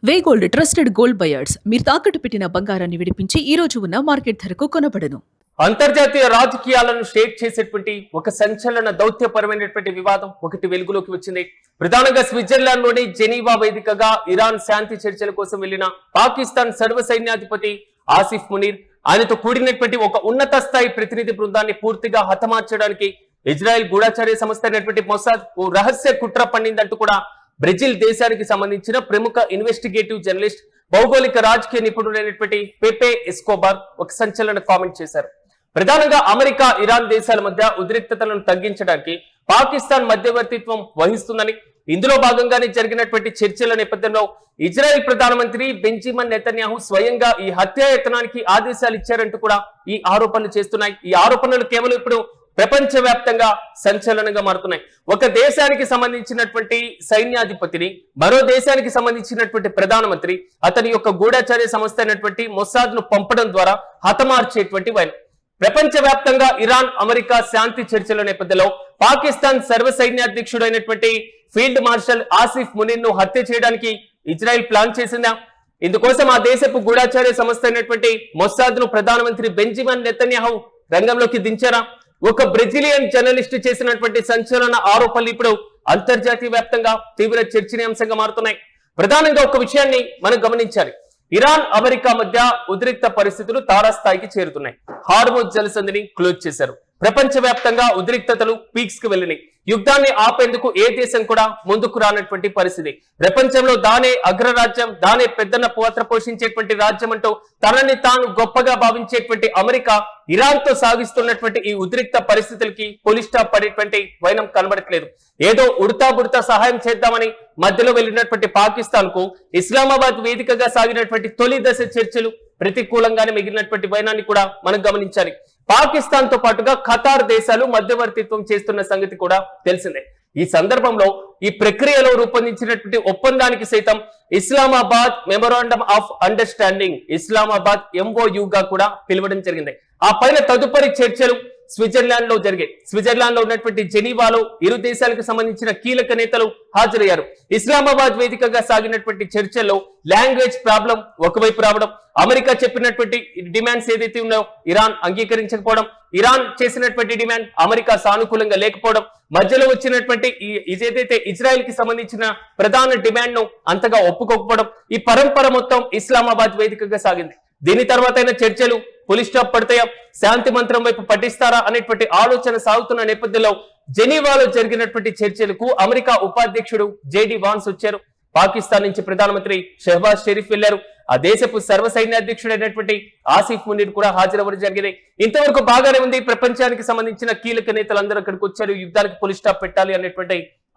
వే gold trusted gold buyers మీరు తాకట్టు పెట్టిన బంగారాన్ని విడిపించి ఈ రోజు ఉన్న మార్కెట్ ధరకు కొనబడను. అంతర్జాతీయ రాజకీయాలను షేక్ చేసేటువంటి ఒక సంచలన దౌత్యపరమైనటువంటి వివాదం ఒకటి వెలుగులోకి వచ్చింది. ప్రధానంగా స్విట్జర్లాండ్ లోని జెనీవా వేదికగా ఇరాన్ శాంతి చర్చల కోసం వెళ్లిన పాకిస్తాన్ సర్వ సైన్యాధిపతి ఆసిఫ్ మునీర్ ఆయనతో కూడినటువంటి ఒక ఉన్నత స్థాయి ప్రతినిధి బృందాన్ని పూర్తిగా హతమార్చడానికి ఇజ్రాయెల్ గూఢాచార్య సంస్థ అయినటువంటి మొసాద్ ఓ రహస్య కుట్ర పన్నిందంటూ కూడా బ్రెజిల్ దేశానికి సంబంధించిన ప్రముఖ ఇన్వెస్టిగేటివ్ జర్నలిస్ట్ భౌగోళిక రాజకీయ నిపుణుడైనటువంటి పెపే ఎస్కోబార్ ఒక సంచలన కామెంట్ చేశారు. ప్రధానంగా అమెరికా ఇరాన్ దేశాల మధ్య ఉద్రిక్తతలను తగ్గించడానికి పాకిస్తాన్ మధ్యవర్తిత్వం వహిస్తుందని, ఇందులో భాగంగానే జరిగినటువంటి చర్చల నేపథ్యంలో ఇజ్రాయెల్ ప్రధానమంత్రి బెంజమిన్ నెతన్యాహు స్వయంగా ఈ హత్యాయత్నానికి ఆదేశాలు ఇచ్చారంటూ కూడా ఈ ఆరోపణలు చేస్తున్నాయి. ఈ ఆరోపణలు కేవలం ఇప్పుడు ప్రపంచవ్యాప్తంగా సంచలనంగా మారుతున్నాయి. ఒక దేశానికి సంబంధించినటువంటి సైన్యాధిపతిని మరో దేశానికి సంబంధించినటువంటి ప్రధానమంత్రి అతని యొక్క గూఢాచార్య సంస్థ అయినటువంటి మొసాద్ ను పంపడం ద్వారా హతమార్చేటువంటి వైన్. ప్రపంచవ్యాప్తంగా ఇరాన్ అమెరికా శాంతి చర్చల నేపథ్యంలో పాకిస్తాన్ సర్వ సైన్యాధ్యక్షుడైనటువంటి ఫీల్డ్ మార్షల్ ఆసిఫ్ మునీర్ ను హత్య చేయడానికి ఇజ్రాయెల్ ప్లాన్ చేసిందా? ఇందుకోసం ఆ దేశపు గూఢాచార్య సంస్థ అయినటువంటి మొసాద్ ను ప్రధానమంత్రి బెంజమిన్ నెతన్యాహు రంగంలోకి దించారా? ఒక బ్రెజిలియన్ జర్నలిస్ట్ చేసినటువంటి సంచలన ఆరోపణలు ఇప్పుడు అంతర్జాతీయ వ్యాప్తంగా తీవ్ర చర్చనీయాంశంగా మారుతున్నాయి. ప్రధానంగా ఒక విషయాన్ని మనం గమనించాలి. ఇరాన్ అమెరికా మధ్య ఉద్రిక్త పరిస్థితులు తారాస్థాయికి చేరుతున్నాయి. హార్మోజ్ జలసంధిని క్లోజ్ చేశారు. ప్రపంచవ్యాప్తంగా ఉద్రిక్తతలు పీక్స్ కు వెళ్ళినాయి. యుద్ధాన్ని ఆపేందుకు ఏ దేశం కూడా ముందుకు రానటువంటి పరిస్థితి. ప్రపంచంలో దానే అగ్రరాజ్యం, దానే పెద్దన్న పాత్ర పోషించేటువంటి రాజ్యం అంటూ తనని తాను గొప్పగా భావించేటువంటి అమెరికా ఇరాన్ తో సాగిస్తున్నటువంటి ఈ ఉద్రిక్త పరిస్థితులకి పోలీస్ స్టాప్ పడేటువంటి వైనం కనబడట్లేదు. ఏదో ఉడతా బుడతా సహాయం చేద్దామని మధ్యలో వెళ్ళినటువంటి పాకిస్తాన్ కు ఇస్లామాబాద్ వేదికగా సాగినటువంటి తొలి దశ చర్చలు ప్రతికూలంగానే మిగిలినటువంటి వైనాన్ని కూడా మనం గమనించాలి. పాకిస్తాన్ తో పాటుగా ఖతార్ దేశాలు మధ్యవర్తిత్వం చేస్తున్న సంగతి కూడా తెలిసిందే. ఈ సందర్భంలో ఈ ప్రక్రియలో రూపొందించినటువంటి ఒప్పందానికి సైతం Islamabad memorandum of understanding, Islamabad MOU గా కూడా పిలవడం జరిగింది. ఆ పైన తదుపరి చర్చలు స్విట్జర్లాండ్ లో జరిగాయి. స్విట్జర్లాండ్ లో ఉన్నటువంటి జెనీవాలో ఇరు దేశాలకు సంబంధించిన కీలక నేతలు హాజరయ్యారు. ఇస్లామాబాద్ వేదికగా సాగినటువంటి చర్చల్లో లాంగ్వేజ్ ప్రాబ్లం ఒకవైపు రావడం, అమెరికా చెప్పినటువంటి డిమాండ్స్ ఏదైతే ఉన్నాయో ఇరాన్ అంగీకరించకపోవడం, ఇరాన్ చేసినటువంటి డిమాండ్ అమెరికా సానుకూలంగా లేకపోవడం, మధ్యలో వచ్చినటువంటి ఏదైతే ఇజ్రాయెల్ కి సంబంధించిన ప్రధాన డిమాండ్ ను అంతగా ఒప్పుకోకపోవడం, ఈ పరంపర మొత్తం ఇస్లామాబాద్ వేదికగా సాగింది. దీని తర్వాత చర్చలు పోలీస్ స్టాప్ పడతాయా, శాంతి మంత్రం వైపు పట్టిస్తారా అనేటువంటి ఆలోచన సాగుతున్న నేపథ్యంలో జెనీవాలో జరిగినటువంటి చర్చలకు అమెరికా ఉపాధ్యక్షుడు JD వాన్స్ వచ్చారు. పాకిస్తాన్ నుంచి ప్రధానమంత్రి షెహబాజ్ షరీఫ్ వెళ్లారు. ఆ దేశపు సర్వ సైన్యాధ్యక్షుడైనటువంటి ఆసిఫ్ మునీర్ కూడా హాజరవ్వడం జరిగింది. ఇంతవరకు బాగానే ఉంది. ప్రపంచానికి సంబంధించిన కీలక నేతలందరూ అక్కడికి వచ్చారు. యుద్ధానికి పోలీస్ స్టాప్ పెట్టాలి అనేటువంటి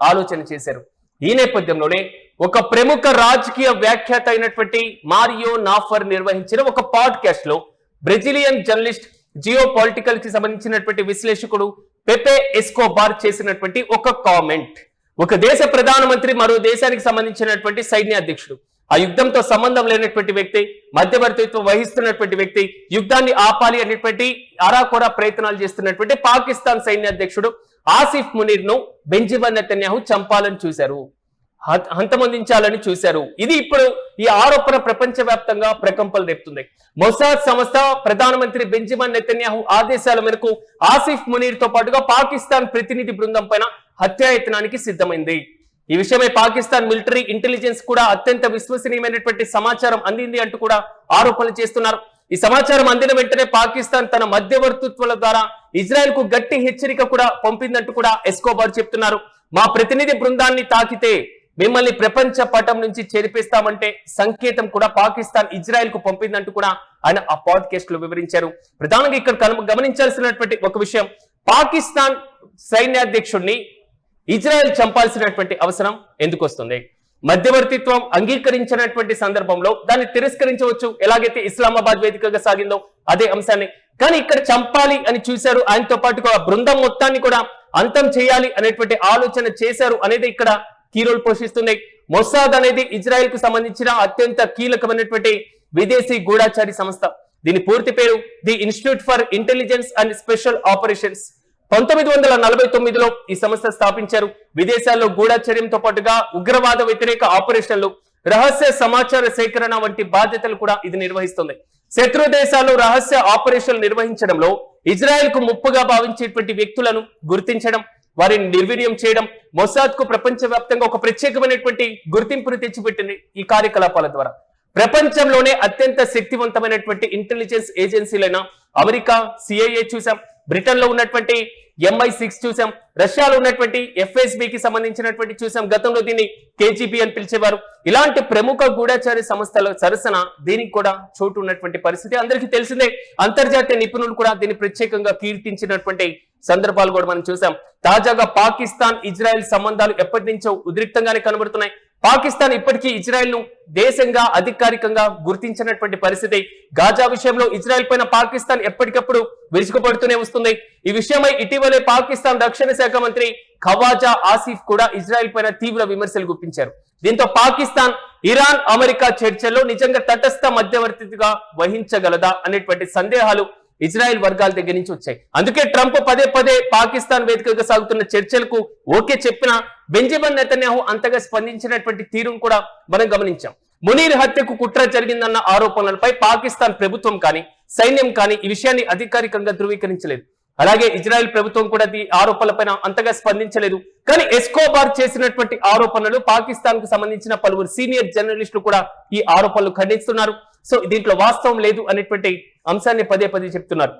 ఆలోచన చేశారు. ఈ నేపథ్యంలోనే ఒక ప్రముఖ రాజకీయ వ్యాఖ్యాత అయినటువంటి మారియో నాఫర్ నిర్వహించిన ఒక పాడ్కాస్ట్ లో బ్రెజిలియన్ జర్నలిస్ట్ జియో పొలిటికల్ కి సంబంధించినటువంటి విశ్లేషకుడు పెపే ఎస్కోబార్ చేసినటువంటి ఒక కామెంట్. ఒక దేశ ప్రధానమంత్రి మరో దేశానికి సంబంధించినటువంటి సైన్యాధ్యక్షుడు, ఆ యుద్ధంతో సంబంధం లేనటువంటి వ్యక్తి, మధ్యవర్తిత్వం వహిస్తున్నటువంటి వ్యక్తి, యుద్ధాన్ని ఆపాలి అనేటువంటి అరాకొరా ప్రయత్నాలు చేస్తున్నటువంటి పాకిస్తాన్ సైన్యాధ్యక్షుడు ఆసిఫ్ మునీర్ ను బెంజమిన్ నెతన్యాహు చంపాలని చూశారు, హంతమొందించాలని చూశారు. ఇది ఇప్పుడు ఈ ఆరోపణ ప్రపంచవ్యాప్తంగా ప్రకంపనలు రేపుతుంది. మొసాద్ సంస్థ ప్రధానమంత్రి బెంజమిన్ నెతన్యాహు ఆదేశాల మేరకు ఆసిఫ్ మునీర్ తో పాటుగా పాకిస్తాన్ ప్రతినిధి బృందం పైన హత్యాయత్నానికి సిద్ధమైంది. ఈ విషయమై పాకిస్తాన్ మిలిటరీ ఇంటెలిజెన్స్ కూడా అత్యంత విశ్వసనీయమైనటువంటి సమాచారం అందింది అంటూ కూడా ఆరోపణలు చేస్తున్నారు. ఈ సమాచారం అందిన వెంటనే పాకిస్తాన్ తన మధ్యవర్తిత్వాల ద్వారా ఇజ్రాయెల్ కు గట్టి హెచ్చరిక కూడా పంపిందంటూ కూడా ఎస్కోబార్ చెప్తున్నారు. మా ప్రతినిధి బృందాన్ని తాకితే మిమ్మల్ని ప్రపంచ పటం నుంచి చెరిపేస్తామంటే సంకేతం కూడా పాకిస్తాన్ ఇజ్రాయెల్ కు పంపిందంటూ కూడా ఆయన ఆ పాడ్కాస్ట్ లో వివరించారు. ప్రధానంగా ఇక్కడ గమనించాల్సినటువంటి ఒక విషయం, పాకిస్తాన్ సైన్యాధ్యక్షుడిని ఇజ్రాయెల్ చంపాల్సినటువంటి అవసరం ఎందుకు వస్తుంది? మధ్యవర్తిత్వం అంగీకరించినటువంటి సందర్భంలో దాన్ని తిరస్కరించవచ్చు, ఎలాగైతే ఇస్లామాబాద్ వేదికగా సాగిందో అదే అంశాన్ని. కానీ ఇక్కడ చంపాలి అని చూశారు. ఆయనతో పాటుగా బృందం మొత్తాన్ని కూడా అంతం చేయాలి అనేటువంటి ఆలోచన చేశారు అనేది ఇక్కడ కీ రోల్ పోషిస్తుంది. మొసాద్ అనేది ఇజ్రాయెల్ కు సంబంధించిన అత్యంత కీలకమైనటువంటి విదేశీ గూఢాచారి సంస్థ. దీని పూర్తి పేరు the institute for intelligence and special operations. 1949లో ఈ సంస్థ స్థాపించారు. విదేశాల్లో గూఢచర్యంతో పాటుగా ఉగ్రవాద వ్యతిరేక ఆపరేషన్లు, రహస్య సమాచార సేకరణ వంటి బాధ్యతలు కూడా ఇది నిర్వహిస్తుంది. శత్రు దేశాల్లో రహస్య ఆపరేషన్లు నిర్వహించడంలో ఇజ్రాయెల్ కు ముప్పుగా భావించేటువంటి వ్యక్తులను గుర్తించడం, వారిని నిర్వీర్యం చేయడం మొసాద్ కు ప్రపంచవ్యాప్తంగా ఒక ప్రత్యేకమైనటువంటి గుర్తింపును తెచ్చిపెట్టింది ఈ కార్యకలాపాల ద్వారా. ప్రపంచంలోనే అత్యంత శక్తివంతమైనటువంటి ఇంటెలిజెన్స్ ఏజెన్సీలైన అమెరికా సిఐఏ చూసాం, బ్రిటన్ లో ఉన్నటువంటి MI6 చూసాం, రష్యాలో ఉన్నటువంటి FSB కి సంబంధించినటువంటి చూసాం. గతంలో దీన్ని KGB అని పిలిచేవారు. ఇలాంటి ప్రముఖ గూఢచారి సంస్థల సరసన దీనికి కూడా చోటు ఉన్నటువంటి పరిస్థితి అందరికీ తెలిసిందే. అంతర్జాతీయ నిపుణులు కూడా దీన్ని ప్రత్యేకంగా కీర్తించినటువంటి సందర్భాలు కూడా మనం చూసాం. తాజాగా పాకిస్తాన్ ఇజ్రాయెల్ సంబంధాలు ఎప్పటి నుంచో ఉద్రిక్తంగానే కనబడుతున్నాయి. పాకిస్తాన్ ఇప్పటికీ ఇజ్రాయెల్ ను దేశంగా అధికారికంగా గుర్తించినటువంటి పరిస్థితి. గాజా విషయంలో ఇజ్రాయెల్ పైన పాకిస్తాన్ ఎప్పటికప్పుడు విరుచుకుపడుతూనే వస్తుంది. ఈ విషయమై ఇటీవలే పాకిస్తాన్ రక్షణ శాఖ మంత్రి ఖవాజా ఆసిఫ్ కూడా ఇజ్రాయెల్ పైన తీవ్ర విమర్శలు గుప్పించారు. దీంతో పాకిస్తాన్ ఇరాన్ అమెరికా చర్చల్లో నిజంగా తటస్థ మధ్యవర్తిగా వహించగలదా అనేటువంటి సందేహాలు ఇజ్రాయెల్ వర్గాల దగ్గర నుంచి వచ్చాయి. అందుకే ట్రంప్ పదే పదే పాకిస్తాన్ వేదికగా సాగుతున్న చర్చలకు ఓకే చెప్పినా బెంజమిన్ నెతన్యాహు అంతగా స్పందించినటువంటి తీరును కూడా మనం గమనించాం. మునీర్ హత్యకు కుట్ర జరిగిందన్న ఆరోపణలపై పాకిస్తాన్ ప్రభుత్వం కానీ సైన్యం కానీ ఈ విషయాన్ని అధికారికంగా ధృవీకరించలేదు. అలాగే ఇజ్రాయెల్ ప్రభుత్వం కూడా ఈ ఆరోపణలపైన అంతగా స్పందించలేదు. కానీ ఎస్కోబార్ చేసినటువంటి ఆరోపణలు పాకిస్తాన్ కు సంబంధించిన పలువురు సీనియర్ జర్నలిస్టులు కూడా ఈ ఆరోపణలు ఖండిస్తున్నారు. సో దీంట్లో వాస్తవం లేదు అనేటువంటి అంశాన్ని పదే పదే చెప్తున్నారు.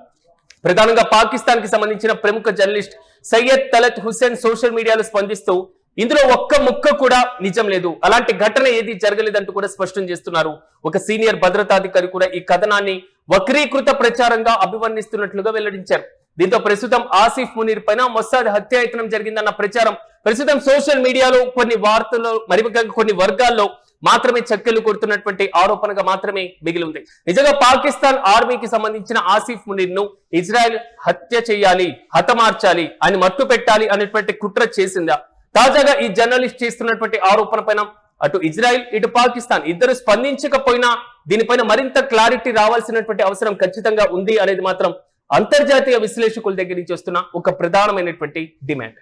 ప్రధానంగా పాకిస్తాన్ కి సంబంధించిన ప్రముఖ జర్నలిస్ట్ సయ్యద్ తలత్ హుస్సేన్ సోషల్ మీడియాలో స్పందిస్తూ ఇందులో ఒక్క ముక్క కూడా నిజం లేదు, అలాంటి ఘటన ఏది జరగలేదంటూ కూడా స్పష్టం చేస్తున్నారు. ఒక సీనియర్ భద్రతాధికారి కూడా ఈ కథనాన్ని వక్రీకృత ప్రచారంగా అభివర్ణిస్తున్నట్లుగా వెల్లడించారు. దీంతో ప్రస్తుతం ఆసిఫ్ మునీర్ పైన మొసాద్ హత్యాయత్నం జరిగిందన్న ప్రచారం ప్రస్తుతం సోషల్ మీడియాలో కొన్ని వార్తల్లో మరి కొన్ని వర్గాల్లో మాత్రమే చక్కెలు కొడుతున్నటువంటి ఆరోపణగా మాత్రమే మిగిలి ఉంది. నిజంగా పాకిస్తాన్ ఆర్మీకి సంబంధించిన ఆసిఫ్ మునీర్ ను ఇజ్రాయెల్ హత్య చేయాలి, హతమార్చాలి, ఆయన మట్టు పెట్టాలి అనేటువంటి కుట్ర చేసిందా? తాజాగా ఈ జర్నలిస్ట్ చేస్తున్నటువంటి ఆరోపణ పైన అటు ఇజ్రాయెల్ ఇటు పాకిస్తాన్ ఇద్దరు స్పందించకపోయినా దీనిపైన మరింత క్లారిటీ రావాల్సినటువంటి అవసరం ఖచ్చితంగా ఉంది అనేది మాత్రం అంతర్జాతీయ విశ్లేషకుల దగ్గర నుంచి వస్తున్న ఒక ప్రధానమైనటువంటి డిమాండ్.